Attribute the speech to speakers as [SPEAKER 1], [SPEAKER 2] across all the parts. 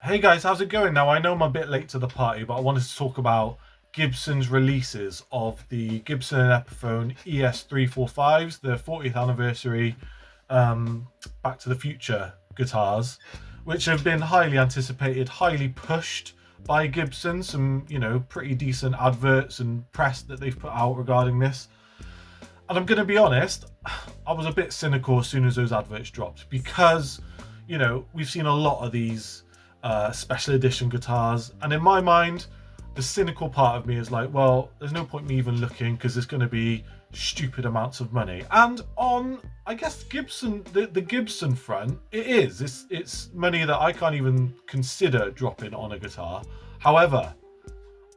[SPEAKER 1] Hey guys, how's it going? Now I know I'm a bit late to the party, but I wanted to talk about Gibson's releases of the Gibson and Epiphone ES-345's, the 40th anniversary Back to the Future guitars, which have been highly anticipated, highly pushed by Gibson. Some, pretty decent adverts and press that they've put out regarding this. And I'm going to be honest, I was a bit cynical as soon as those adverts dropped because, we've seen a lot of these special edition guitars, and in my mind, the cynical part of me is like, well, there's no point me even looking because it's going to be stupid amounts of money. And on, I guess, Gibson, the Gibson front, it is. It's money that I can't even consider dropping on a guitar. However,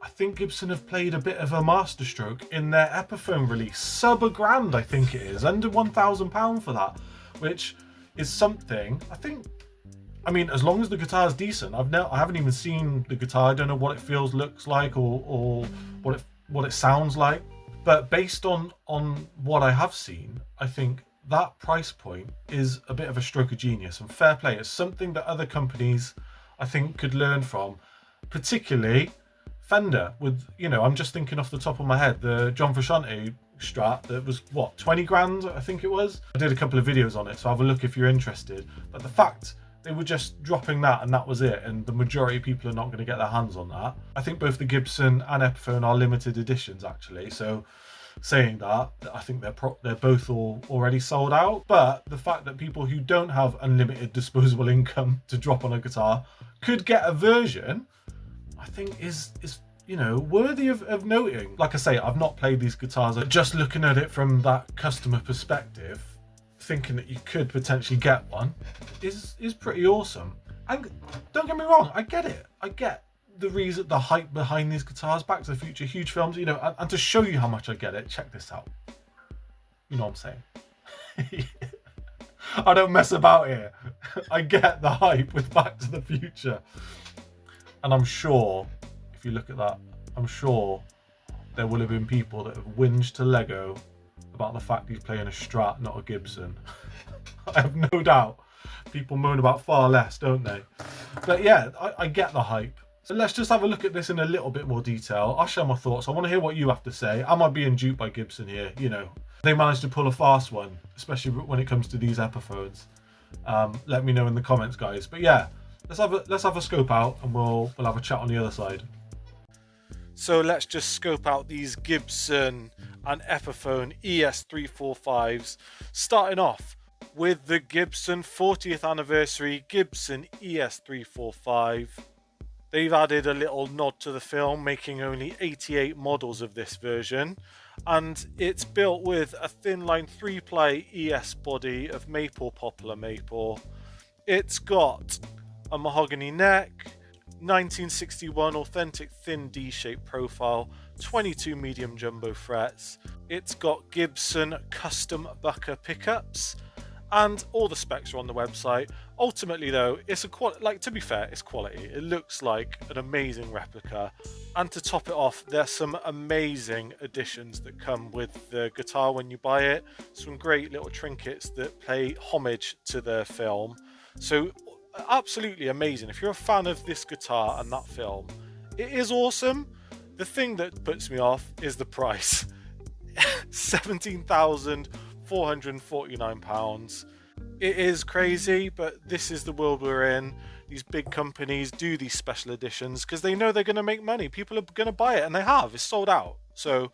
[SPEAKER 1] I think Gibson have played a bit of a masterstroke in their Epiphone release. Sub a grand, I think it is. Under £1,000 for that, which is something. I mean, as long as the guitar is decent. I haven't even seen the guitar. I don't know what it feels, looks like, or what it sounds like. But based on what I have seen, I think that price point is a bit of a stroke of genius and fair play. It's something that other companies, I think, could learn from, particularly Fender. With, I'm just thinking off the top of my head, the John Frusciante Strat that was what, 20 grand, I think it was. I did a couple of videos on it, so have a look if you're interested. But the fact they were just dropping that and that was it, and the majority of people are not going to get their hands on that. I think both the Gibson and Epiphone are limited editions actually, so saying that, I think they're both already sold out. But the fact that people who don't have unlimited disposable income to drop on a guitar could get a version, I think is worthy of noting. Like I say, I've not played these guitars, just looking at it from that customer perspective, thinking that you could potentially get one is pretty awesome. And don't get me wrong, I get it. I get the reason, the hype behind these guitars. Back to the Future, huge films, and to show you how much I get it, check this out. You know what I'm saying? I don't mess about here. I get the hype with Back to the Future. And I'm sure, if you look at that, I'm sure there will have been people that have whinged to Lego about the fact he's playing a Strat, not a Gibson. I have no doubt people moan about far less, don't they? But yeah, I get the hype. So let's just have a look at this in a little bit more detail. I'll share my thoughts. I want to hear what you have to say. Am I being duped by Gibson here? They managed to pull a fast one, especially when it comes to these Epiphones. Let me know in the comments, guys. But yeah, let's have a scope out, and we'll have a chat on the other side. So let's just scope out these Gibson and Epiphone ES-345's, starting off with the Gibson 40th anniversary Gibson ES-345. They've added a little nod to the film, making only 88 models of this version, and it's built with a thin line 3-ply ES body of maple, poplar maple. It's got a mahogany neck, 1961 authentic thin D-shaped profile, 22 medium jumbo frets. It's got Gibson custom bucker pickups, and all the specs are on the website. Ultimately though, it's to be fair, it's quality. It looks like an amazing replica, and to top it off, there's some amazing additions that come with the guitar when you buy it. Some great little trinkets that pay homage to the film. So absolutely amazing. If you're a fan of this guitar and that film, it is awesome. The thing that puts me off is the price. £17,449. It is crazy, but this is the world we're in. These big companies do these special editions because they know they're going to make money. People are going to buy it, and they have. It's sold out. So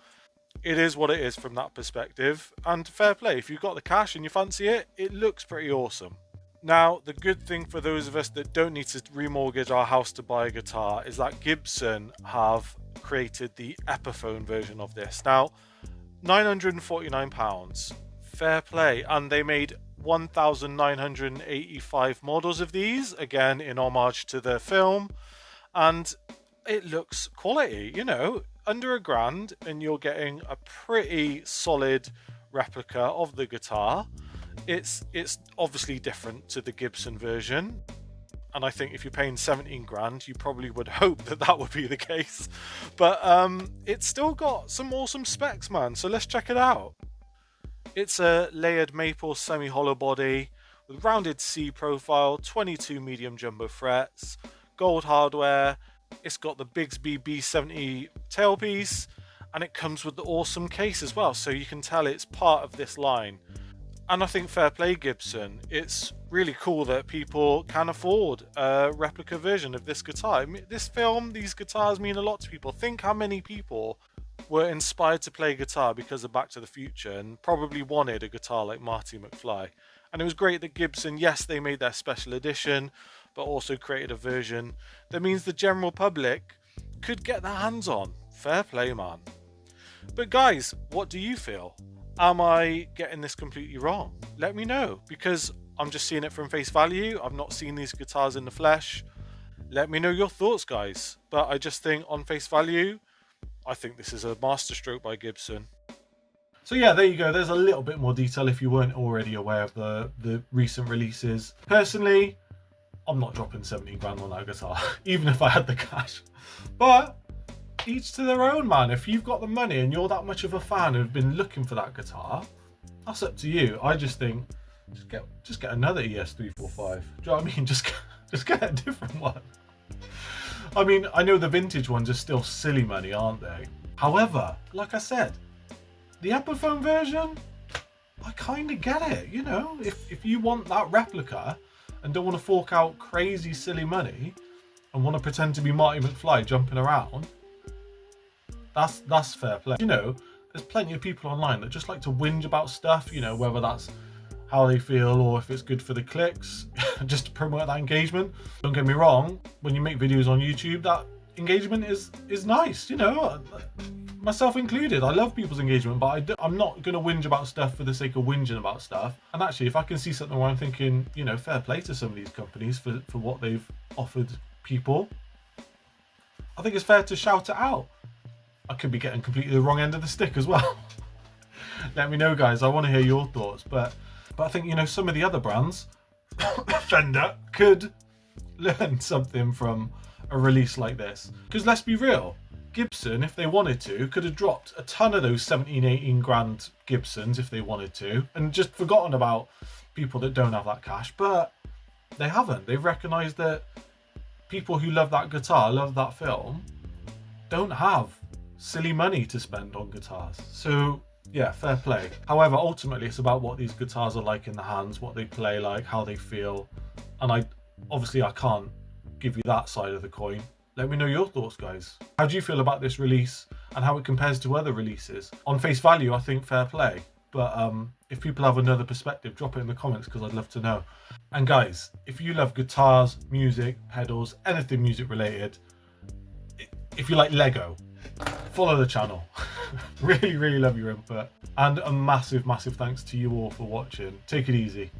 [SPEAKER 1] it is what it is from that perspective. And fair play. If you've got the cash and you fancy it, it looks pretty awesome. Now, the good thing for those of us that don't need to remortgage our house to buy a guitar is that Gibson have created the Epiphone version of this. Now, £949, fair play, and they made 1,985 models of these, again in homage to the film, and it looks quality, under a grand, and you're getting a pretty solid replica of the guitar. It's obviously different to the Gibson version, and I think if you're paying 17 grand, you probably would hope that would be the case. But it's still got some awesome specs, man. So let's check it out. It's a layered maple semi-hollow body with rounded C profile, 22 medium jumbo frets, gold hardware, it's got the Bigsby B70 tailpiece, and it comes with the awesome case as well, so you can tell it's part of this line. And I think fair play Gibson, it's really cool that people can afford a replica version of this guitar. This film, these guitars mean a lot to people. Think how many people were inspired to play guitar because of Back to the Future and probably wanted a guitar like Marty McFly. And it was great that Gibson, yes, they made their special edition, but also created a version that means the general public could get their hands on. Fair play, man. But guys, what do you feel? Am I getting this completely wrong? Let me know, because I'm just seeing it from face value. I've not seen these guitars in the flesh. Let me know your thoughts, guys. But I just think on face value, I think this is a masterstroke by Gibson. So yeah, there you go. There's a little bit more detail if you weren't already aware of the recent releases. Personally, I'm not dropping 17 grand on that guitar, even if I had the cash. But each to their own, man. If you've got the money and you're that much of a fan and have been looking for that guitar, that's up to you. I just think just get another ES-345. Do you know what I mean? Just get a different one. I mean, I know the vintage ones are still silly money, aren't they? However, like I said, the Epiphone version, I kind of get it. You know, if you want that replica and don't want to fork out crazy silly money and want to pretend to be Marty McFly jumping around, that's fair play. You know, there's plenty of people online that just like to whinge about stuff, you know, whether that's how they feel or if it's good for the clicks, just to promote that engagement. Don't get me wrong, when you make videos on YouTube, that engagement is nice, you know, myself included. I love people's engagement, but I'm not going to whinge about stuff for the sake of whinging about stuff. And actually, if I can see something where I'm thinking, you know, fair play to some of these companies for what they've offered people, I think it's fair to shout it out. I could be getting completely the wrong end of the stick as well. Let me know, guys. I want to hear your thoughts. But I think, you know, some of the other brands, Fender, could learn something from a release like this. Because let's be real, Gibson, if they wanted to, could have dropped a ton of those 17, 18 grand Gibsons if they wanted to, and just forgotten about people that don't have that cash. But they haven't. They've recognised that people who love that guitar, love that film, don't have silly money to spend on guitars. So yeah, fair play. However, ultimately it's about what these guitars are like in the hands, what they play like, how they feel. And I can't give you that side of the coin. Let me know your thoughts, guys. How do you feel about this release and how it compares to other releases? On face value, I think fair play. But if people have another perspective, drop it in the comments because I'd love to know. And guys, if you love guitars, music, pedals, anything music related, if you like Lego, follow the channel. Really love your input. And a massive thanks to you all for watching. Take it easy.